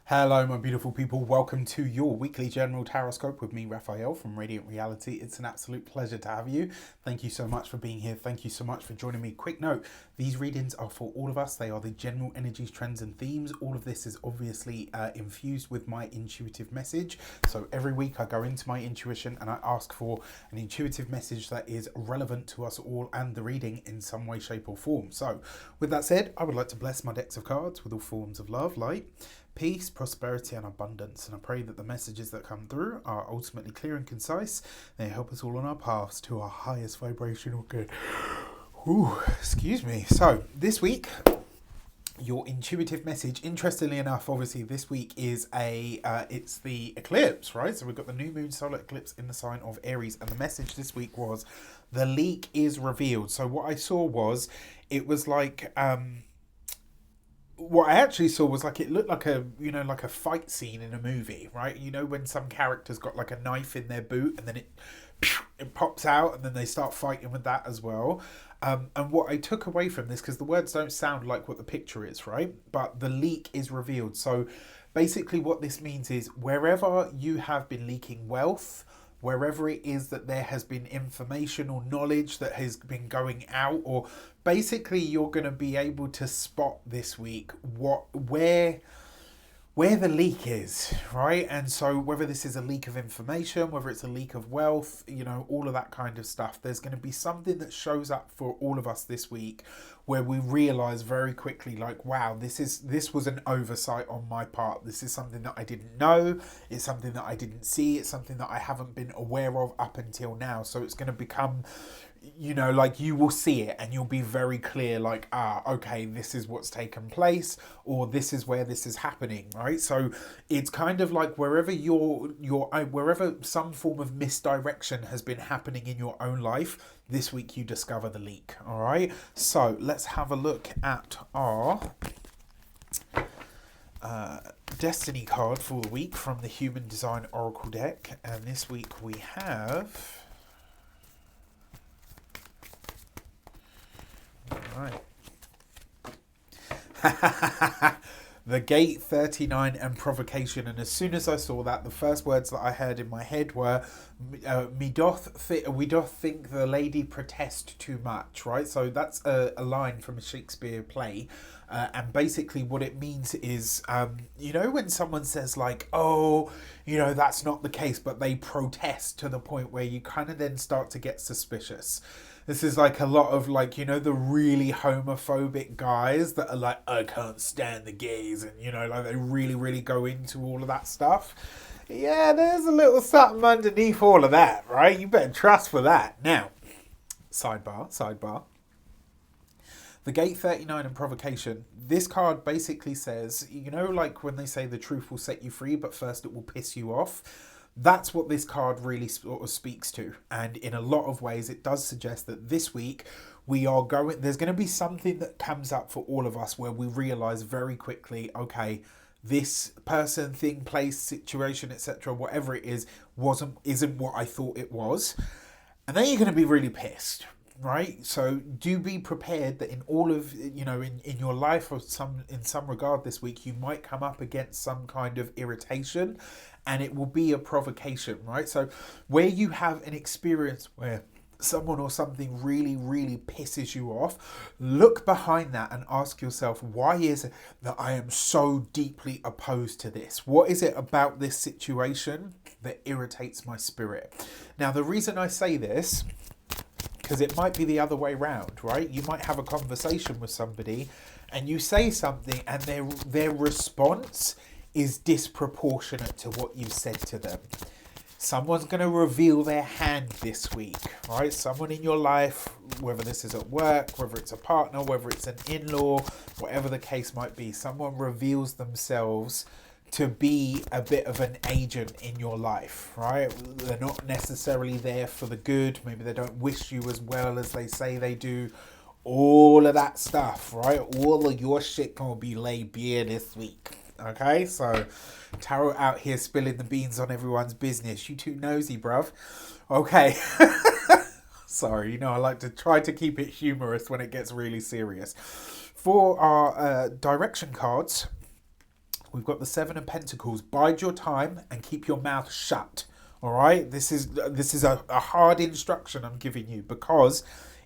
Hello, my beautiful people. Welcome to your weekly general taroscope with me, Raphael from Reydiant Reality. It's an absolute pleasure to have you. Thank you so much for being here. Thank you so much for joining me. Quick note, these readings are for all of us. They are the general energies, trends, and themes. All of this is obviously infused with my intuitive message. So every week I go into my intuition and I ask for an intuitive message that is relevant to us all and the reading in some way, shape, or form. So with that said, I would like to bless my decks of cards with all forms of love, light, peace, prosperity, and abundance. And I pray that the messages that come through are ultimately clear and concise. They help us all on our paths to our highest vibrational good. Ooh, excuse me. So this week, your intuitive message, interestingly enough, obviously this week is it's the eclipse, right? So we've got the new moon solar eclipse in the sign of Aries, and the message this week was the leak is revealed. So what I saw was, it was like what I actually saw was like, it looked like like a fight scene in a movie, right? You know, when some characters got like a knife in their boot and then it pops out and then they start fighting with that as well. And what I took away from this, because the words don't sound like what the picture is, right? But the leak is revealed. So basically what this means is, wherever you have been leaking wealth, wherever it is that there has been information or knowledge that has been going out, or basically you're going to be able to spot this week where the leak is, right? And so whether this is a leak of information, whether it's a leak of wealth, all of that kind of stuff, there's going to be something that shows up for all of us this week where we realize very quickly, like, wow, this was an oversight on my part. This is something that I didn't know. It's something that I didn't see. It's something that I haven't been aware of up until now. So it's going to become, like, you will see it and you'll be very clear, like, okay, this is what's taken place, or this is where this is happening, right? So it's kind of like wherever wherever some form of misdirection has been happening in your own life, this week you discover the leak. All right, so let's have a look at our destiny card for the week from the Human Design Oracle deck. And this week we have, right, the Gate 39 and Provocation. And as soon as I saw that, the first words that I heard in my head were, we doth think the lady protest too much, right? So that's a line from a Shakespeare play. And basically what it means is, when someone says like, oh, that's not the case, but they protest to the point where you kind of then start to get suspicious. This is like a lot of, like, the really homophobic guys that are like, I can't stand the gays, and, like, they really, really go into all of that stuff. Yeah, there's a little something underneath all of that, right? You better trust for that. Now, sidebar. The Gate 39 and Provocation. This card basically says, like when they say the truth will set you free, but first it will piss you off. That's what this card really sort of speaks to. And in a lot of ways, it does suggest that this week there's going to be something that comes up for all of us where we realize very quickly, okay, this person, thing, place, situation, etc., whatever it is, isn't what I thought it was. And then you're going to be really pissed, right? So do be prepared that in all of, in your life, or in some regard this week, you might come up against some kind of irritation, and it will be a provocation, right? So where you have an experience where someone or something really, really pisses you off, look behind that and ask yourself, why is it that I am so deeply opposed to this? What is it about this situation that irritates my spirit? Now, the reason I say this, because it might be the other way round, right? You might have a conversation with somebody and you say something and their response is disproportionate to what you said to them. Someone's going to reveal their hand this week, right? Someone in your life, whether this is at work, whether it's a partner, whether it's an in-law, whatever the case might be, someone reveals themselves to be a bit of an agent in your life, right? They're not necessarily there for the good. Maybe they don't wish you as well as they say they do. All of that stuff, right? All of your shit gonna be laid bare this week. Okay, so Tarot out here spilling the beans on everyone's business. You too nosy, bruv. Okay. Sorry, I like to try to keep it humorous when it gets really serious. For our direction cards, We've got the Seven of Pentacles. Bide your time and keep your mouth shut. All right, this is a hard instruction I'm giving you, because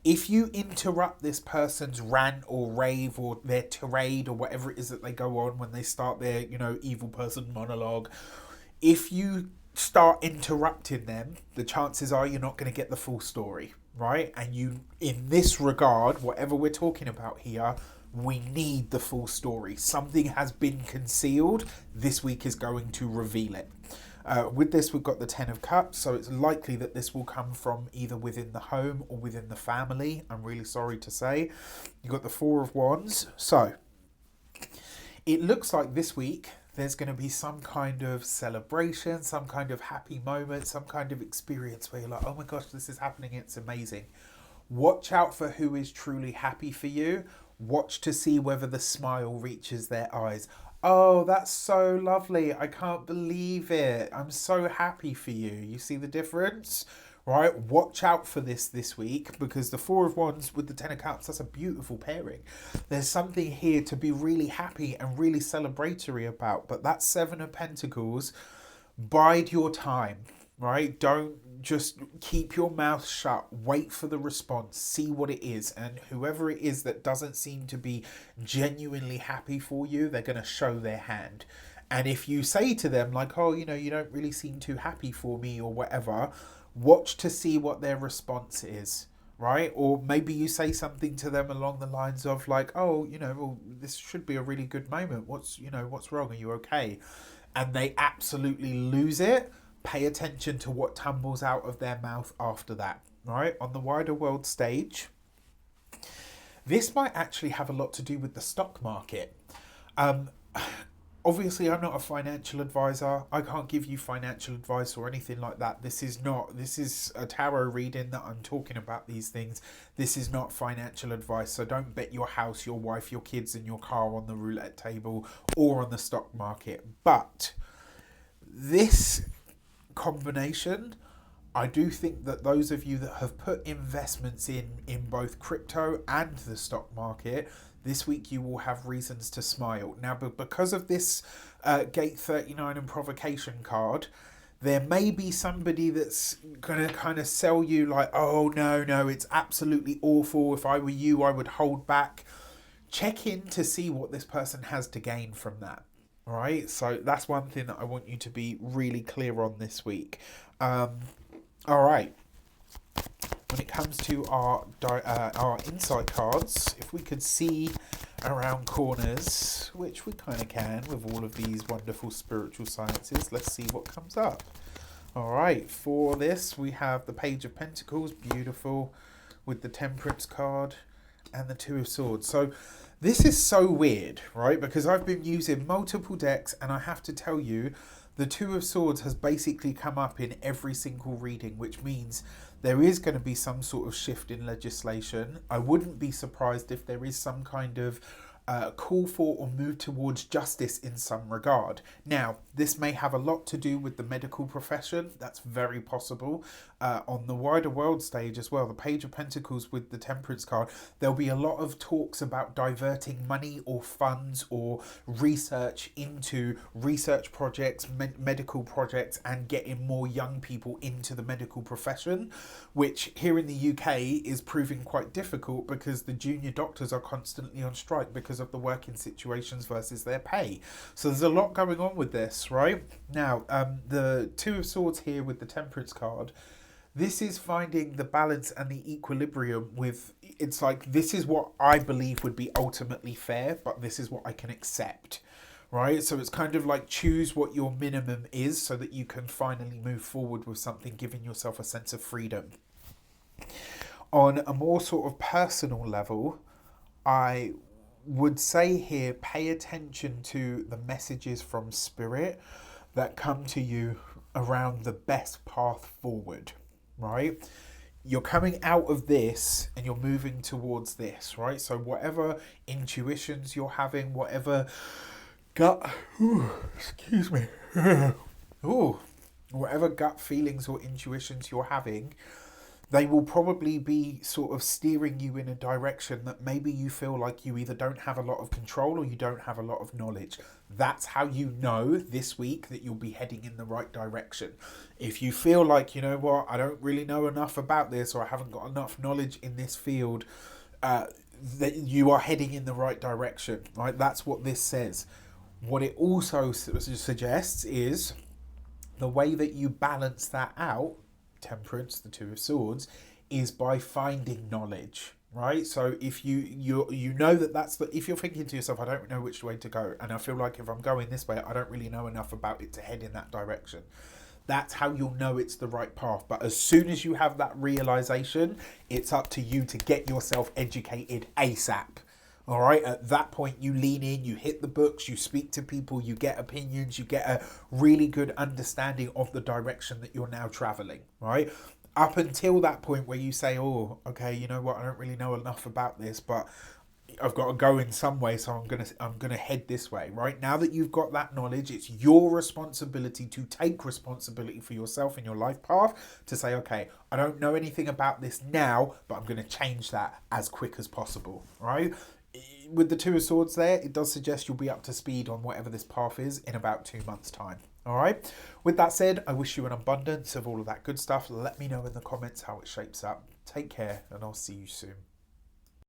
if you interrupt this person's rant or rave or their tirade or whatever it is that they go on when they start their, evil person monologue, if you start interrupting them, the chances are you're not going to get the full story, right? And you, in this regard, whatever we're talking about here, we need the full story. Something has been concealed. This week is going to reveal it. With this, we've got the Ten of Cups, so it's likely that this will come from either within the home or within the family. I'm really sorry to say. You've got the Four of Wands. So it looks like this week there's going to be some kind of celebration, some kind of happy moment, some kind of experience where you're like, oh my gosh, this is happening. It's amazing. Watch out for who is truly happy for you. Watch to see whether the smile reaches their eyes. Oh, that's so lovely. I can't believe it. I'm so happy for you. You see the difference? Right? Watch out for this week, because the Four of Wands with the Ten of Cups, that's a beautiful pairing. There's something here to be really happy and really celebratory about. But that Seven of Pentacles, bide your time, right? Don't just keep your mouth shut. Wait for the response. See what it is. And whoever it is that doesn't seem to be genuinely happy for you, they're going to show their hand. And if you say to them like, oh, you don't really seem too happy for me or whatever, watch to see what their response is, right? Or maybe you say something to them along the lines of like, oh, well, this should be a really good moment. What's wrong? Are you okay? And they absolutely lose it. Pay attention to what tumbles out of their mouth after that, right? On the wider world stage, this might actually have a lot to do with the stock market. Obviously, I'm not a financial advisor. I can't give you financial advice or anything like that. This is a tarot reading that I'm talking about these things. This is not financial advice. So don't bet your house, your wife, your kids and your car on the roulette table or on the stock market. But this combination, I do think that those of you that have put investments in both crypto and the stock market, this week you will have reasons to smile. Now, but because of this Gate 39 and Provocation card, there may be somebody that's going to kind of sell you like, oh, no, it's absolutely awful. If I were you, I would hold back. Check in to see what this person has to gain from that. All right, so that's one thing that I want you to be really clear on this week. All right. When it comes to our insight cards, if we could see around corners, which we kind of can with all of these wonderful spiritual sciences, let's see what comes up. All right, for this, we have the Page of Pentacles, beautiful, with the Temperance card and the Two of Swords. So this is so weird, right? Because I've been using multiple decks and I have to tell you, the Two of Swords has basically come up in every single reading, which means there is going to be some sort of shift in legislation. I wouldn't be surprised if there is some kind of call for or move towards justice in some regard. Now, this may have a lot to do with the medical profession. That's very possible. On the wider world stage as well, the Page of Pentacles with the Temperance card, there'll be a lot of talks about diverting money or funds or research into research projects, medical projects, and getting more young people into the medical profession, which here in the UK is proving quite difficult because the junior doctors are constantly on strike because of the working situations versus their pay. So there's a lot going on with this, right? Now, the Two of Swords here with the Temperance card, this is finding the balance and the equilibrium with, it's like, this is what I believe would be ultimately fair, but this is what I can accept, right? So it's kind of like choose what your minimum is so that you can finally move forward with something, giving yourself a sense of freedom. On a more sort of personal level, I would say here, pay attention to the messages from Spirit that come to you around the best path forward, right? You're coming out of this and you're moving towards this, right? So whatever intuitions you're having, whatever whatever gut feelings or intuitions you're having, They will probably be sort of steering you in a direction that maybe you feel like you either don't have a lot of control or you don't have a lot of knowledge. That's how you know this week that you'll be heading in the right direction. If you feel like, you know what, I don't really know enough about this, or I haven't got enough knowledge in this field, that you are heading in the right direction, right? That's what this says. What it also suggests is the way that you balance that out, Temperance, the Two of Swords, is by finding knowledge, right? So if you know that that's the, if you're thinking to yourself, I don't know which way to go, and I feel like if I'm going this way, I don't really know enough about it to head in that direction. That's how you'll know it's the right path. But as soon as you have that realization, it's up to you to get yourself educated ASAP. All right, at that point, you lean in, you hit the books, you speak to people, you get opinions, you get a really good understanding of the direction that you're now traveling, right? Up until that point where you say, oh, okay, you know what, I don't really know enough about this, but I've got to go in some way, so I'm gonna head this way. Right now that you've got that knowledge, it's your responsibility to take responsibility for yourself and your life path to say, okay, I don't know anything about this now, but I'm going to change that as quick as possible. Right? With the Two of Swords there, it does suggest you'll be up to speed on whatever this path is in about 2 months' time. All right. With that said, I wish you an abundance of all of that good stuff. Let me know in the comments how it shapes up. Take care, and I'll see you soon.